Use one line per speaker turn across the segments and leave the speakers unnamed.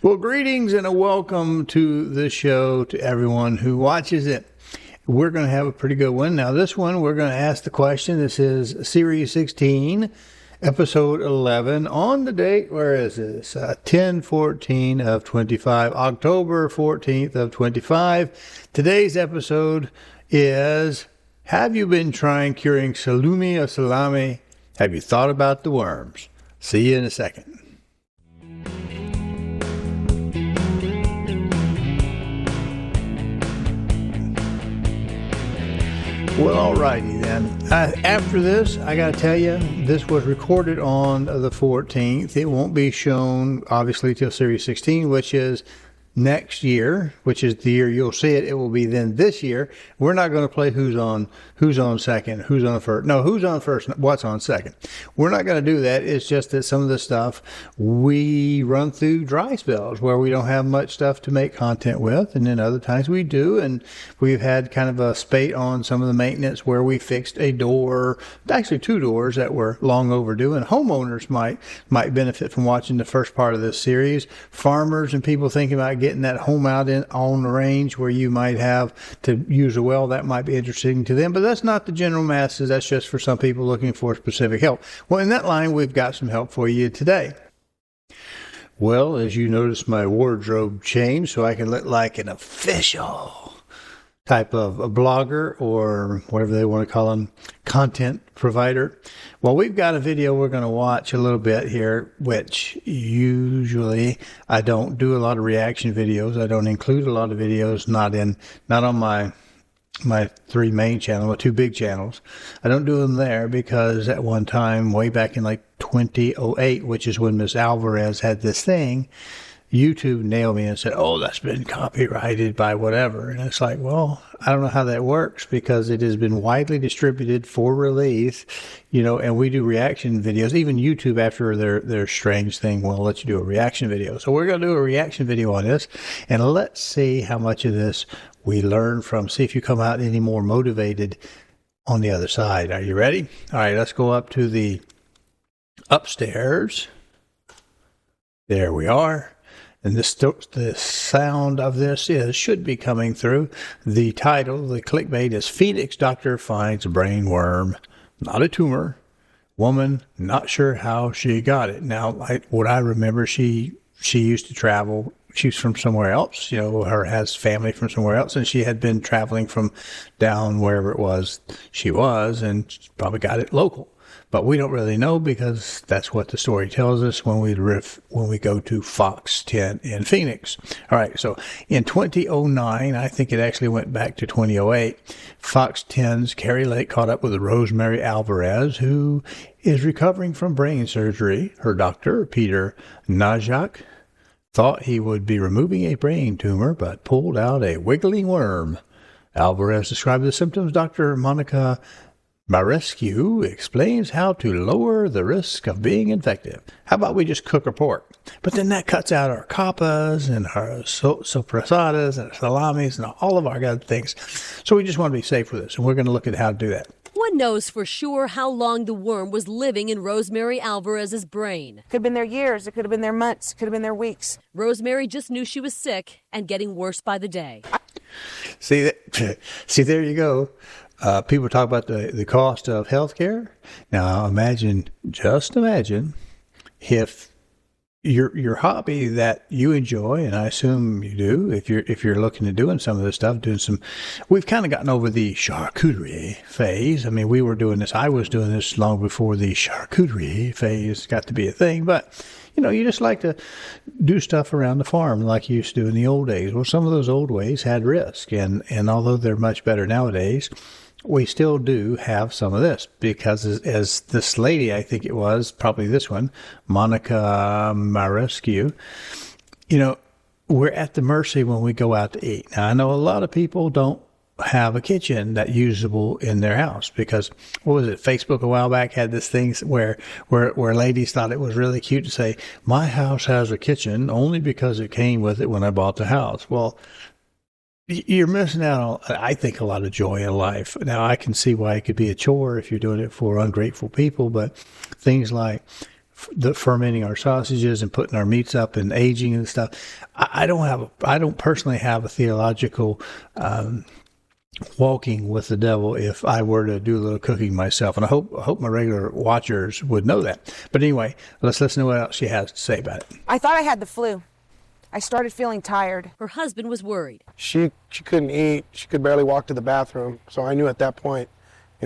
Well, greetings and a welcome to the show to everyone who watches it. We're going to have a pretty good one. Now, this one, we're going to ask the question. This is Series 16, Episode 11, on the date, where is this? 10/14 of 25, October 14th of 25. Today's episode is, have you been trying curing salumi or salami? Have you thought about the worms? See you in a second. Well, alrighty then. After this, I got to tell you, this was recorded on the 14th. It won't be shown, obviously, till Series 16, which is next year, which is the year you'll see it. It will be then this year. We're not going to play who's on second, who's on first. No, who's on first, what's on second. We're not going to do that. It's just that some of the stuff we run through dry spells where we don't have much stuff to make content with, and then other times we do. And we've had kind of a spate on some of the maintenance where we fixed a door, actually two doors that were long overdue, and homeowners might benefit from watching the first part of this series. Farmers and people thinking about getting that home out on the range where you might have to use a well, that might be interesting to them, but that's not the general masses. That's just for some people looking for specific help. Well, in that line, we've got some help for you today. Well, as you notice, my wardrobe changed so I can look like an official type of a blogger, or whatever they want to call them, content provider. Well, we've got a video we're going to watch a little bit here, which usually I don't do a lot of reaction videos. I don't include a lot of videos, not on my three main channels, my two big channels. I don't do them there because at one time, way back in like 2008, which is when Miss Alvarez had this thing, YouTube nailed me and said, oh, that's been copyrighted by whatever. And it's like, well, I don't know how that works because it has been widely distributed for release, and we do reaction videos. Even YouTube, after their strange thing, will let you do a reaction video. So we're going to do a reaction video on this, and let's see how much of this we learn from. See if you come out any more motivated on the other side. Are you ready? All right, let's go up to the upstairs. There we are. And the sound of this should be coming through. The title, the clickbait, is Phoenix Doctor Finds Brain Worm, Not a Tumor. Woman not sure how she got it. Now, what I remember, she used to travel. She's from somewhere else, has family from somewhere else, and she had been traveling from down wherever it was she was, and she probably got it local. But we don't really know because that's what the story tells us when we go to Fox 10 in Phoenix. All right, so in 2009, I think it actually went back to 2008, Fox 10's Carrie Lake caught up with Rosemary Alvarez, who is recovering from brain surgery. Her doctor, Peter Najak, thought he would be removing a brain tumor, but pulled out a wiggling worm. Alvarez described the symptoms. Dr. Monica Marescu explains how to lower the risk of being infected. How about we just cook our pork? But then that cuts out our coppas and our soprasadas and our salamis and all of our good things. So we just want to be safe with this, and we're going to look at how to do that.
One knows for sure how long the worm was living in Rosemary Alvarez's brain.
Could have been there years, it could have been there months, could have been there weeks.
Rosemary just knew she was sick and getting worse by the day.
See, there you go. People talk about the cost of healthcare. Now, just imagine if your hobby that you enjoy, and I assume you do, if you're looking at doing some of this stuff, we've kind of gotten over the charcuterie phase. I mean, I was doing this long before the charcuterie phase got to be a thing, but you just like to do stuff around the farm like you used to do in the old days. Well, some of those old ways had risk, and although they're much better nowadays, we still do have some of this because as this lady, I think it was probably this one, Monica Marescu, we're at the mercy when we go out to eat. Now, I know a lot of people don't have a kitchen that's usable in their house because, what was it, Facebook a while back had this thing where ladies thought it was really cute to say, my house has a kitchen only because it came with it when I bought the house. Well, you're missing out on, I think, a lot of joy in life. Now, I can see why it could be a chore if you're doing it for ungrateful people, but things like the fermenting our sausages and putting our meats up and aging and stuff. I don't personally have a theological walking with the devil if I were to do a little cooking myself. And I hope my regular watchers would know that. But anyway, let's listen to what else she has to say about it.
I thought I had the flu. I started feeling tired.
Her husband was worried.
She couldn't eat. She could barely walk to the bathroom. So I knew at that point,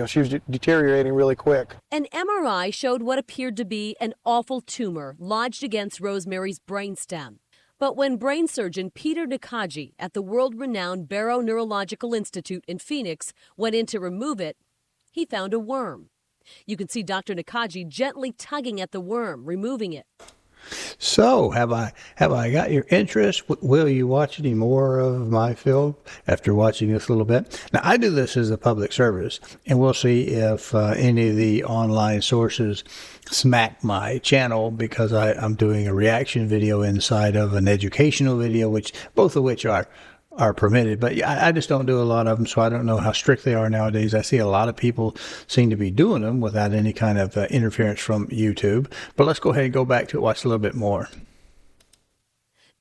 she was deteriorating really quick.
An MRI showed what appeared to be an awful tumor lodged against Rosemary's brainstem. But when brain surgeon Peter Nakaji at the world-renowned Barrow Neurological Institute in Phoenix went in to remove it, he found a worm. You can see Dr. Nakaji gently tugging at the worm, removing it.
So, have I got your interest? Will you watch any more of my film after watching this a little bit? Now, I do this as a public service, and we'll see if any of the online sources smack my channel because I'm doing a reaction video inside of an educational video, both of which are permitted, but I just don't do a lot of them, so I don't know how strict they are nowadays. I see a lot of people seem to be doing them without any kind of interference from YouTube. But let's go ahead and go back to it, watch a little bit more.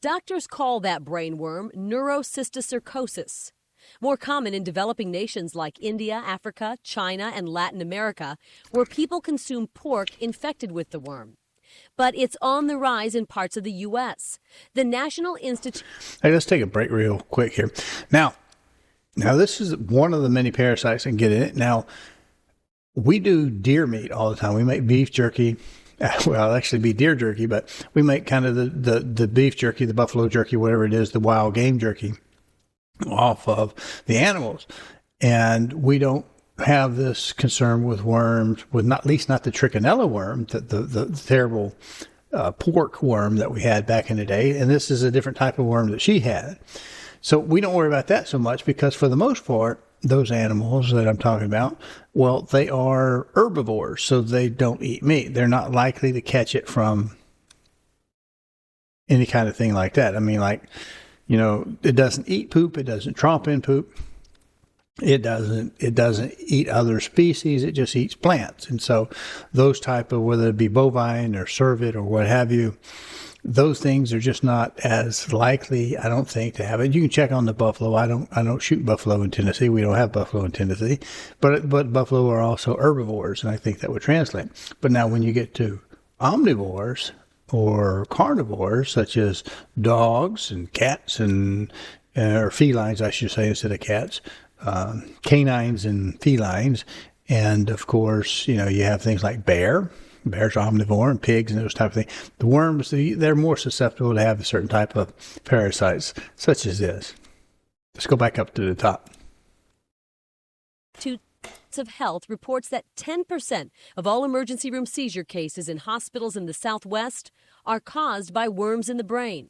Doctors call that brain worm neurocysticercosis. More common in developing nations like India, Africa, China, and Latin America, where people consume pork infected with the worm. But it's on the rise in parts of the U.S. The National Institute...
Hey, let's take a break real quick here. Now this is one of the many parasites that can get in it. Now, we do deer meat all the time. We make beef jerky. Well, it'll actually be deer jerky, but we make kind of the beef jerky, the buffalo jerky, whatever it is, the wild game jerky off of the animals. And we don't have this concern with worms, with at least not the trichinella worm, the terrible pork worm that we had back in the day. And this is a different type of worm that she had. So we don't worry about that so much because for the most part, those animals that I'm talking about, well, they are herbivores, so they don't eat meat. They're not likely to catch it from any kind of thing like that. I mean, it doesn't eat poop. It doesn't tromp in poop. It doesn't eat other species. It just eats plants. And so those type of, whether it be bovine or cervid or what have you, those things are just not as likely, I don't think, to have it. You can check on the buffalo. I don't shoot buffalo in Tennessee. We don't have buffalo in Tennessee, but buffalo are also herbivores, and I think that would translate. But now when you get to omnivores or carnivores, such as dogs and cats or felines, I should say, instead of cats, canines and felines, and of course, you have things like bears omnivore, and pigs and those type of things. The worms, they're more susceptible to have a certain type of parasites, such as this. Let's go back up to the top.
of Health reports that 10% of all emergency room seizure cases in hospitals in the Southwest are caused by worms in the brain.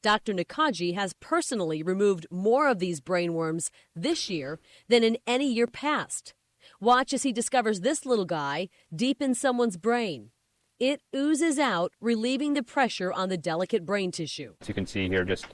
Dr. Nakaji has personally removed more of these brain worms this year than in any year past. Watch as he discovers this little guy deep in someone's brain. It oozes out, relieving the pressure on the delicate brain tissue.
As you can see here, just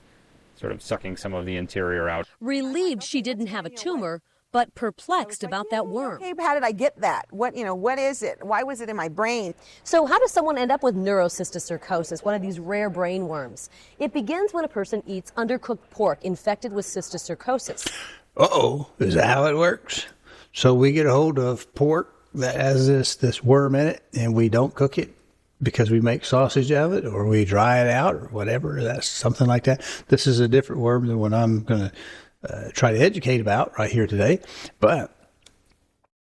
sort of sucking some of the interior out.
Relieved she didn't have a tumor, but perplexed about that worm.
Okay, how did I get that? What is it? Why was it in my brain?
So how does someone end up with neurocysticercosis, one of these rare brain worms? It begins when a person eats undercooked pork infected with cysticercosis.
Uh-oh, is that how it works? So we get a hold of pork that has this worm in it, and we don't cook it because we make sausage of it, or we dry it out, or whatever. That's something like that. This is a different worm than what I'm going to try to educate about right here today. But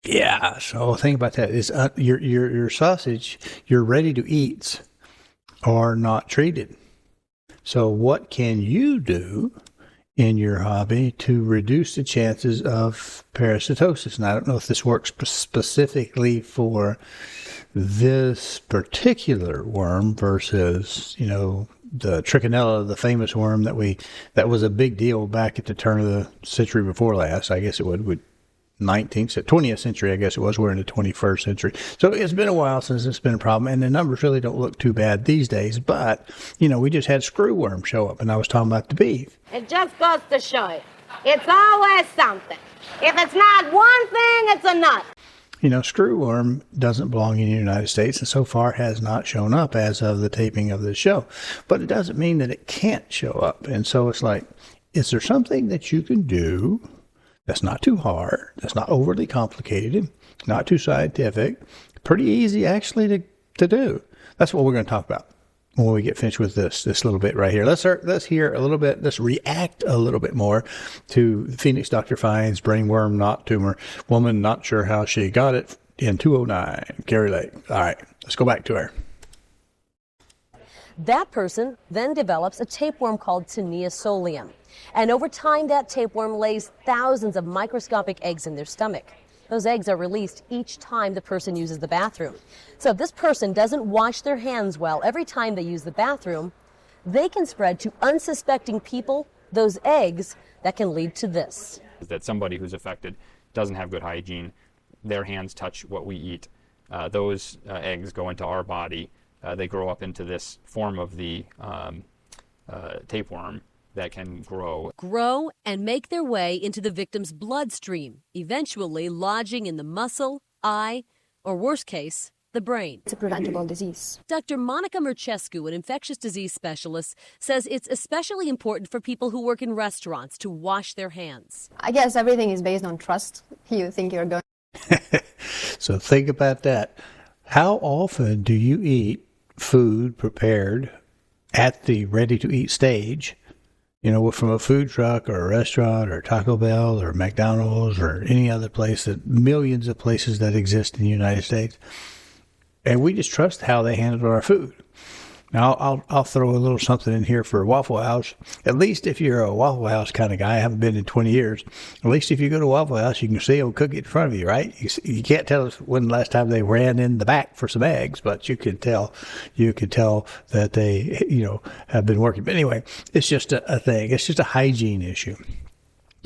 yeah, so think about that. Is your sausage, your ready-to-eats are not treated. So what can you do in your hobby to reduce the chances of parasitosis? And I don't know if this works specifically for this particular worm versus, the trichinella, the famous worm that was a big deal back at the turn of the century before last. I guess it would 20th century, I guess it was. We're in the 21st century. So it's been a while since it's been a problem, and the numbers really don't look too bad these days. But, we just had screwworm show up, and I was talking about the beef.
It just goes to show you, it's always something. If it's not one thing, it's another.
screwworm doesn't belong in the United States and so far has not shown up as of the taping of this show. But it doesn't mean that it can't show up. And so it's like, is there something that you can do that's not too hard, that's not overly complicated, not too scientific, pretty easy actually to do? That's what we're going to talk about when we get finished with this little bit right here. Let's hear a little bit, let's react a little bit more to Phoenix Doctor finds brainworm, not tumor, woman not sure how she got it in 209, Carrie Lake. All right, let's go back to her.
That person then develops a tapeworm called Tinea solium. And over time, that tapeworm lays thousands of microscopic eggs in their stomach. Those eggs are released each time the person uses the bathroom. So if this person doesn't wash their hands well every time they use the bathroom, they can spread to unsuspecting people those eggs that can lead to this.
That somebody who's affected doesn't have good hygiene, their hands touch what we eat, those eggs go into our body, they grow up into this form of the tapeworm that can grow
and make their way into the victim's bloodstream, eventually lodging in the muscle, eye, or worst case, the brain.
It's a preventable disease.
Dr. Monica Mercescu, an infectious disease specialist, says it's especially important for people who work in restaurants to wash their hands.
I guess everything is based on trust. You think you're going.
So think about that. How often do you eat food prepared at the ready-to-eat stage, from a food truck or a restaurant or Taco Bell or McDonald's or any other place, that millions of places that exist in the United States, and we just trust how they handle our food? Now, I'll throw a little something in here for Waffle House. At least if you're a Waffle House kind of guy, I haven't been in 20 years. At least if you go to Waffle House, you can see them cook it in front of you, right? You can't tell us when the last time they ran in the back for some eggs, but you could tell that they, have been working. But anyway, it's just a thing. It's just a hygiene issue.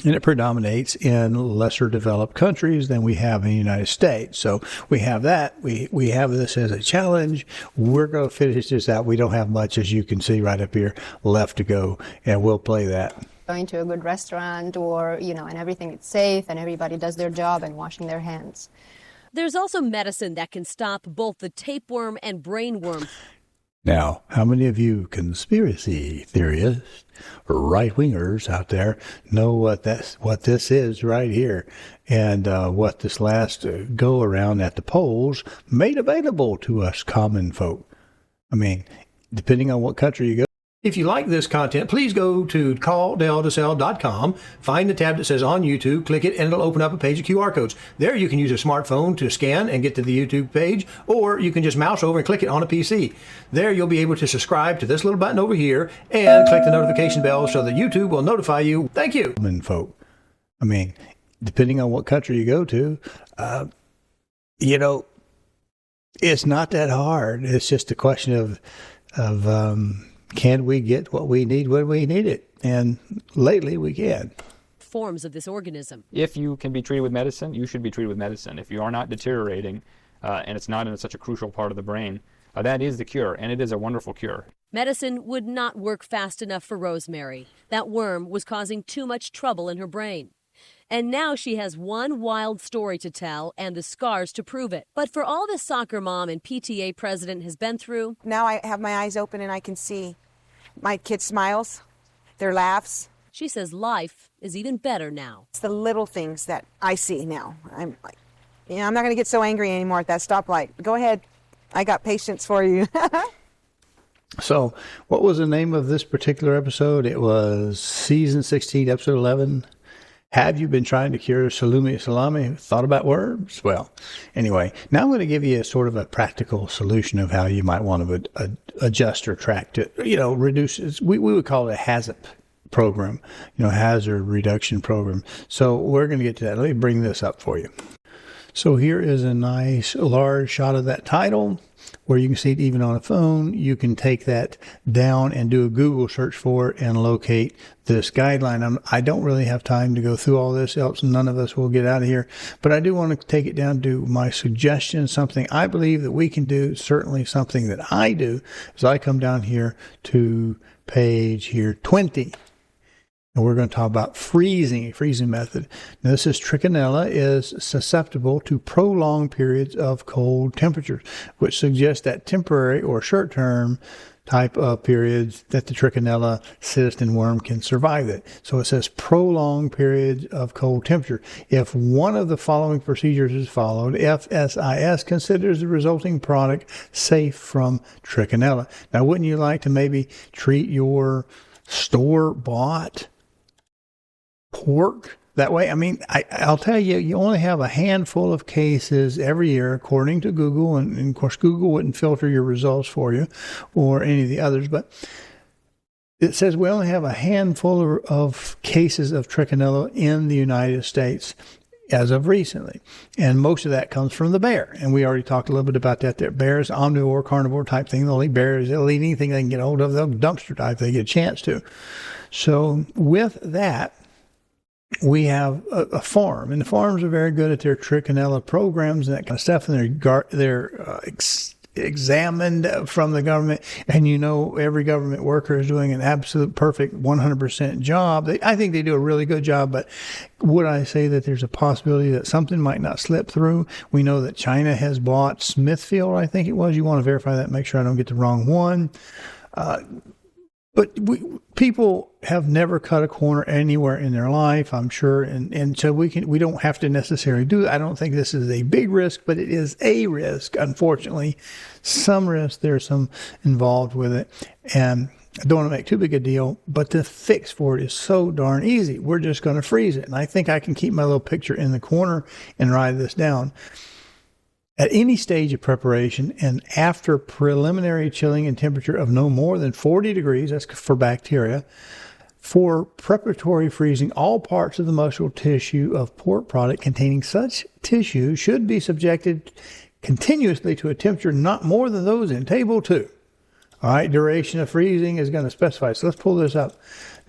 And it predominates in lesser developed countries than we have in the United States. So we have that. We have this as a challenge. We're going to finish this out. We don't have much, as you can see right up here, left to go, and we'll play that.
Going to a good restaurant or, and everything is safe and everybody does their job and washing their hands.
There's also medicine that can stop both the tapeworm and brainworm.
Now, how many of you conspiracy theorists or right-wingers out there know what this is right here, and what this last go-around at the polls made available to us common folk? I mean, depending on what country you go. If you like this content, please go to calldeltosell.com, find the tab that says on YouTube, click it, and it'll open up a page of QR codes. There you can use a smartphone to scan and get to the YouTube page, or you can just mouse over and click it on a PC. There you'll be able to subscribe to this little button over here and click the notification bell so that YouTube will notify you. Thank you. Folk. I mean, depending on what country you go to, it's not that hard. It's just a question of can we get what we need when we need it? And lately we can.
Forms of this organism.
If you can be treated with medicine, you should be treated with medicine. If you are not deteriorating, and it's not in such a crucial part of the brain, that is the cure, and it is a wonderful cure.
Medicine would not work fast enough for Rosemary. That worm was causing too much trouble in her brain. And now she has one wild story to tell and the scars to prove it. But for all this soccer mom and PTA president has been through,
Now I have my eyes open and I can see my kids' smiles, their laughs.
she says life is even better now.
It's the little things that I see now. I'm like, I'm not going to get so angry anymore at that stoplight. Go ahead. I got patience for you.
So what was the name of this particular episode? It was season 16, episode 11. Have you been trying to cure salami? Thought about worms? Well, anyway, now I'm going to give you a sort of a practical solution of how you might want to adjust or track to, reduce. We would call it a HAZAP program, hazard reduction program. So we're going to get to that. Let me bring this up for you. So here is a nice large shot of that title where you can see it even on a phone. You can take that down and do a Google search for it and locate this guideline. I don't really have time to go through all this, else none of us will get out of here. But I do want to take it down to my suggestion, something I believe that we can do, certainly something that I do, is I come down here to page here 20. And we're going to talk about freezing, a freezing method. Now, this is Trichinella is susceptible to prolonged periods of cold temperatures, which suggests that temporary or short-term type of periods that the Trichinella cyst and worm can survive it. So it says prolonged periods of cold temperature. If one of the following procedures is followed, FSIS considers the resulting product safe from Trichinella. Now, wouldn't you like to maybe treat your store-bought pork that way? I mean, I'll tell you, you only have a handful of cases every year, according to Google, and of course, Google wouldn't filter your results for you or any of the others, but it says we only have a handful of cases of Trichinella in the United States as of recently, and most of that comes from the bear, and we already talked a little bit about that there. Bears, omnivore, carnivore type thing. They'll eat bears, they'll eat anything they can get hold of. They'll dumpster dive if they get a chance to. So with that, we have a farm, and the farms are very good at their Trichinella programs and that kind of stuff, and they're examined from the government, and you know every government worker is doing an absolute perfect 100% job. I think they do a really good job, but would I say that there's a possibility that something might not slip through? We know that China has bought Smithfield, I think it was. You want to verify that, make sure I don't get the wrong one. But people have never cut a corner anywhere in their life, I'm sure, and so we don't have to necessarily do it. I don't think this is a big risk, but it is a risk, unfortunately. Some risk, there's some involved with it, and I don't want to make too big a deal, but the fix for it is so darn easy. We're just going to freeze it, and I think I can keep my little picture in the corner and write this down. At any stage of preparation and after preliminary chilling in temperature of no more than 40 degrees, that's for bacteria, for preparatory freezing, all parts of the muscle tissue of pork product containing such tissue should be subjected continuously to a temperature not more than those in Table 2. All right, duration of freezing is going to specify. So let's pull this up.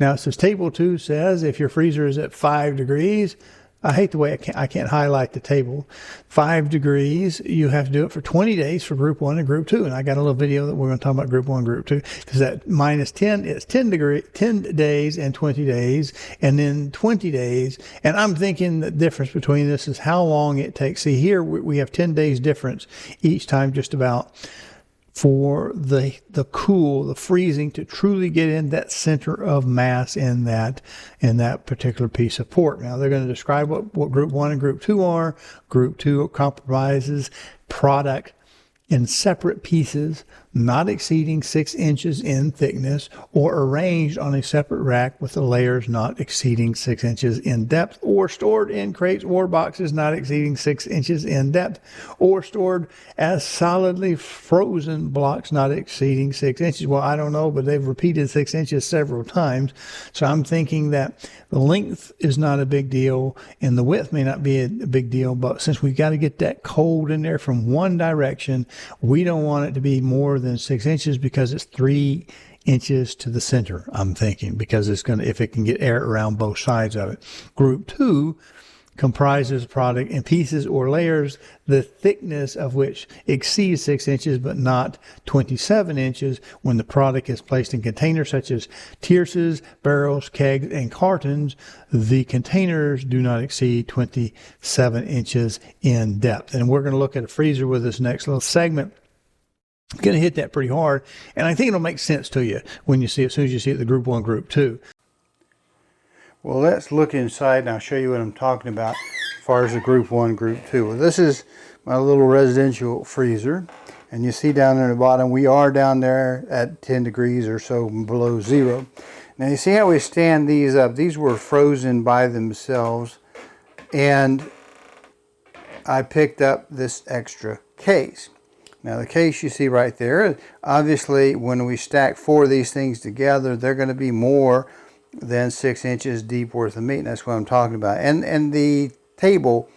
Now, it says Table 2 says if your freezer is at 5 degrees, I hate the way I can't highlight the table. 5 degrees, you have to do it for 20 days for group 1 and group 2. And I got a little video that we're going to talk about group 1 and group 2. Because that minus 10 is 10 days and 20 days, and then 20 days. And I'm thinking the difference between this is how long it takes. See, here we have 10 days difference each time just about for the freezing to truly get in that center of mass in that particular piece of pork. Now they're going to describe what group 1 and group 2 are. Group 2 compromises product in separate pieces not exceeding 6 inches in thickness or arranged on a separate rack with the layers not exceeding 6 inches in depth, or stored in crates or boxes not exceeding 6 inches in depth, or stored as solidly frozen blocks not exceeding 6 inches. Well, I don't know, but they've repeated 6 inches several times. So I'm thinking that the length is not a big deal and the width may not be a big deal, but since we got to get that cold in there from one direction, we don't want it to be more than 6 inches because it's 3 inches to the center, I'm thinking, because it's going to, if it can get air around both sides of it. Group 2 comprises product in pieces or layers, the thickness of which exceeds 6 inches but not 27 inches when the product is placed in containers such as tierces, barrels, kegs, and cartons. The containers do not exceed 27 inches in depth. And we're going to look at a freezer with this next little segment. I'm going to hit that pretty hard, and I think it'll make sense to you when you see it, as soon as you see it, the group 1, group 2. Well, let's look inside and I'll show you what I'm talking about as far as the group 1, group 2. Well, this is my little residential freezer, and you see down there at the bottom, we are down there at 10 degrees or so below zero. Now you see how we stand these up. These were frozen by themselves, and I picked up this extra case. Now the case you see right there, obviously when we stack 4 of these things together, they're going to be more than 6 inches deep worth of meat. And that's what I'm talking about. And the table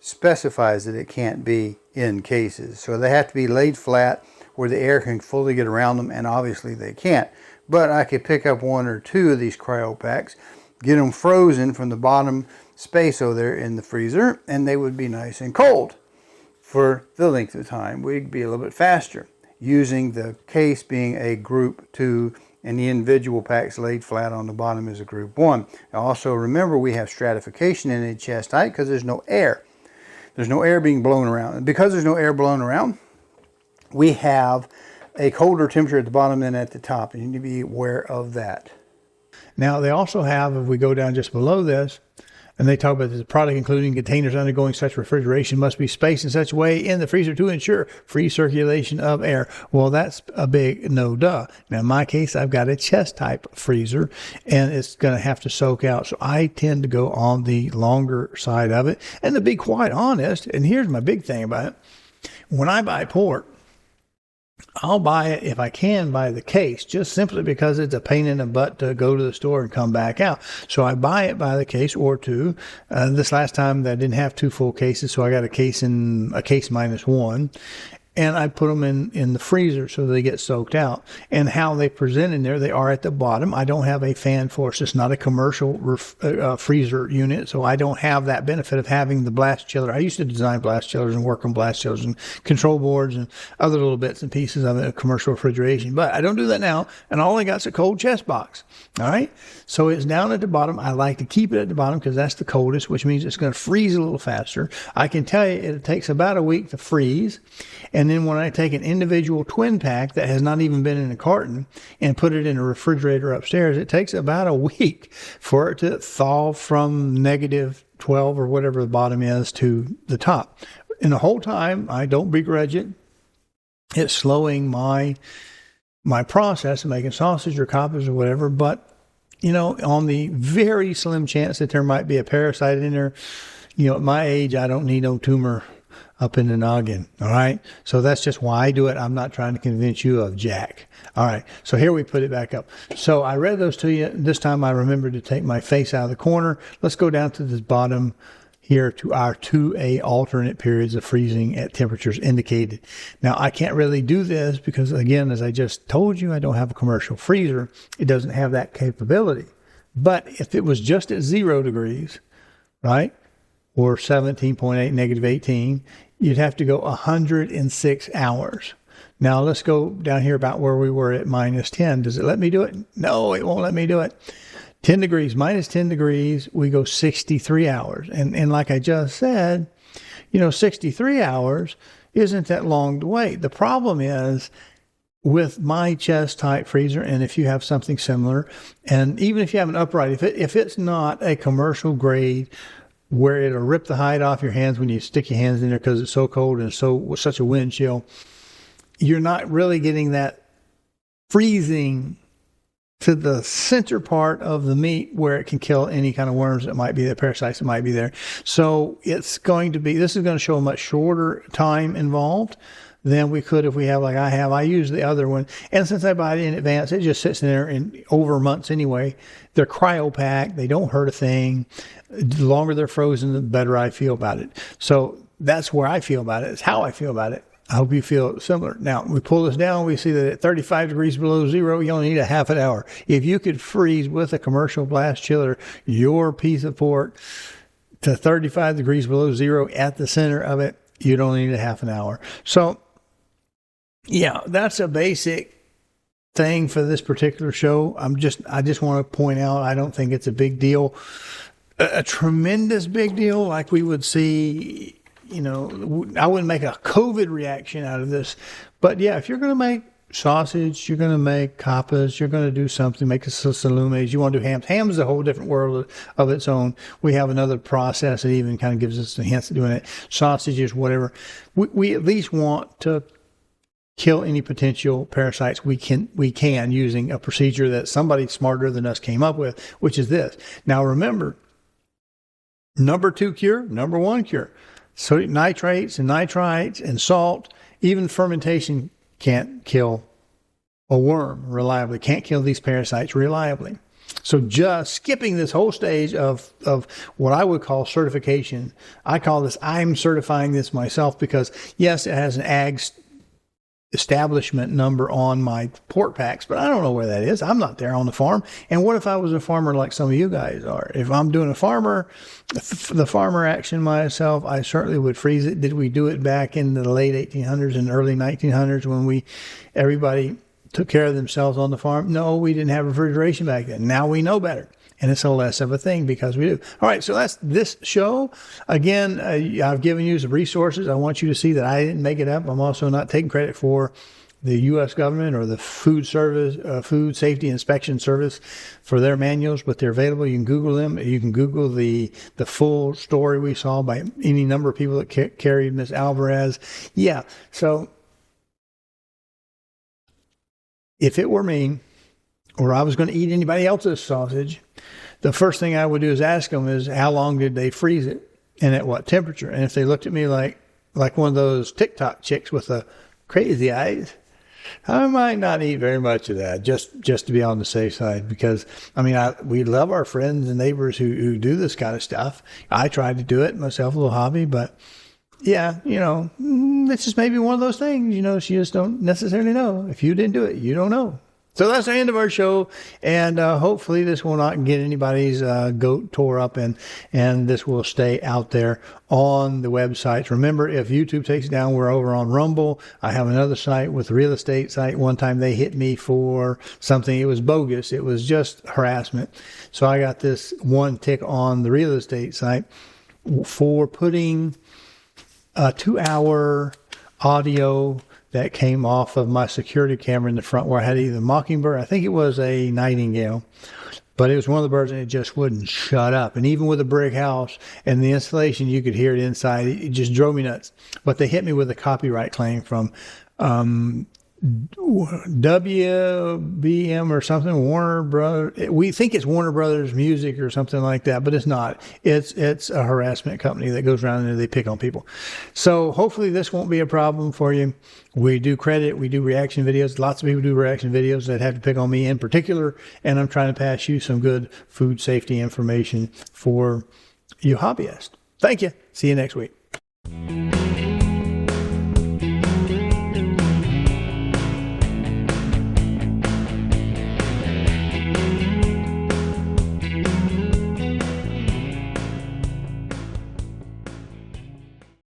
specifies that it can't be in cases. So they have to be laid flat where the air can fully get around them, and obviously they can't. But I could pick up 1 or 2 of these cryo packs, get them frozen from the bottom space over there in the freezer, and they would be nice and cold for the length of time. We'd be a little bit faster using the case being a group 2 and the individual packs laid flat on the bottom is a group 1. Also remember, we have stratification in a chest height because there's no air. There's no air being blown around. And because there's no air blown around, we have a colder temperature at the bottom than at the top. You need to be aware of that. Now they also have, if we go down just below this, and they talk about this product including containers undergoing such refrigeration must be spaced in such a way in the freezer to ensure free circulation of air. Well, that's a big no duh. Now in my case, I've got a chest type freezer and it's going to have to soak out. So I tend to go on the longer side of it. And to be quite honest, and here's my big thing about it. When I buy pork, I'll buy it, if I can, by the case, just simply because it's a pain in the butt to go to the store and come back out. So I buy it by the case or two. This last time I didn't have 2 full cases, so I got a case minus 1. And I put them in the freezer so they get soaked out. And how they present in there, they are at the bottom. I don't have a fan force. It's not a commercial freezer unit, so I don't have that benefit of having the blast chiller. I used to design blast chillers and work on blast chillers and control boards and other little bits and pieces of it, commercial refrigeration. But I don't do that now, and all I got is a cold chest box. All right? So it's down at the bottom. I like to keep it at the bottom because that's the coldest, which means it's going to freeze a little faster. I can tell you it takes about a week to freeze. And then when I take an individual twin pack that has not even been in a carton and put it in a refrigerator upstairs, it takes about a week for it to thaw from -12 or whatever the bottom is to the top. And the whole time, I don't begrudge it. It's slowing my process of making sausage or coppers or whatever. But, you know, on the very slim chance that there might be a parasite in there, you know, at my age, I don't need no tumor up in the noggin. All right. So that's just why I do it. I'm not trying to convince you of jack. All right. So here we put it back up. So I read those to you. This time I remembered to take my face out of the corner. Let's go down to this bottom here to our 2A alternate periods of freezing at temperatures indicated. Now I can't really do this because, again, as I just told you, I don't have a commercial freezer. It doesn't have that capability. But if it was just at 0 degrees, right, or 17.8, -18, you'd have to go 106 hours. Now let's go down here about where we were at -10. Does it let me do it? No, it won't let me do it. 10 degrees, -10 degrees, we go 63 hours. And like I just said, you know, 63 hours isn't that long to wait. The problem is with my chest type freezer, and if you have something similar, and even if you have an upright, if it's not a commercial grade where it'll rip the hide off your hands when you stick your hands in there because it's so cold and such a wind chill, you're not really getting that freezing to the center part of the meat where it can kill any kind of worms that might be there, parasites that might be there. So this is going to show a much shorter time involved than we could if we have, like I have. I use the other one, and since I buy it in advance, it just sits in there in over months anyway. They're cryo packed. They don't hurt a thing. The longer they're frozen, the better I feel about it. So that's where I feel about it. It's how I feel about it. I hope you feel similar. Now, we pull this down, we see that at 35 degrees below 0, you only need a half an hour. If you could freeze with a commercial blast chiller your piece of pork to 35 degrees below 0 at the center of it, you'd only need a half an hour. So, yeah, that's a basic thing for this particular show. I just want to point out, I don't think it's a big deal, a tremendous big deal like we would see. You know, I wouldn't make a COVID reaction out of this. But yeah, if you're going to make sausage, you're going to make coppas, you're going to do something, make a salumes, you want to do hams. Ham is a whole different world of its own. We have another process that even kind of gives us a hint of doing it. Sausages, whatever. We at least want to kill any potential parasites we can using a procedure that somebody smarter than us came up with, which is this. Now remember, number 2 cure, number 1 cure. So nitrates and nitrites and salt, even fermentation can't kill a worm reliably, can't kill these parasites reliably. So just skipping this whole stage of what I would call certification, I'm certifying this myself because, yes, it has an ag establishment number on my pork packs, but I don't know where that is. I'm not there on the farm. And what if I was a farmer like some of you guys are? If I'm doing the farmer action myself, I certainly would freeze it. Did we do it back in the late 1800s and early 1900s when everybody took care of themselves on the farm? No, we didn't have refrigeration back then. Now we know better. And it's a less of a thing because we do. All right, so that's this show. Again, I've given you some resources. I want you to see that I didn't make it up. I'm also not taking credit for the U.S. government or the Food Safety Inspection Service for their manuals, but they're available. You can Google them. You can Google the full story we saw by any number of people that carried Miss Alvarez. Yeah, so if it were me, or I was going to eat anybody else's sausage, the first thing I would do is ask them is how long did they freeze it and at what temperature? And if they looked at me like one of those TikTok chicks with the crazy eyes, I might not eat very much of that, just to be on the safe side. Because I mean, we love our friends and neighbors who do this kind of stuff. I try to do it myself, a little hobby, but yeah, it's just maybe one of those things. You just don't necessarily know. If you didn't do it, you don't know. So that's the end of our show, and hopefully this will not get anybody's goat tore up, and this will stay out there on the websites. Remember, if YouTube takes it down, we're over on Rumble. I have another site with a real estate site. One time they hit me for something. It was bogus. It was just harassment. So I got this one tick on the real estate site for putting a 2-hour audio that came off of my security camera in the front where I had either a mockingbird, I think it was a nightingale, but it was one of the birds and it just wouldn't shut up. And even with a brick house and the installation, you could hear it inside. It just drove me nuts. But they hit me with a copyright claim from WBM or something, Warner Brothers. We think it's Warner Brothers Music or something like that, but it's not. It's a harassment company that goes around and they pick on people. So hopefully this won't be a problem for you. We do reaction videos. Lots of people do reaction videos that have to pick on me in particular, and I'm trying to pass you some good food safety information for you hobbyists. Thank you. See you next week.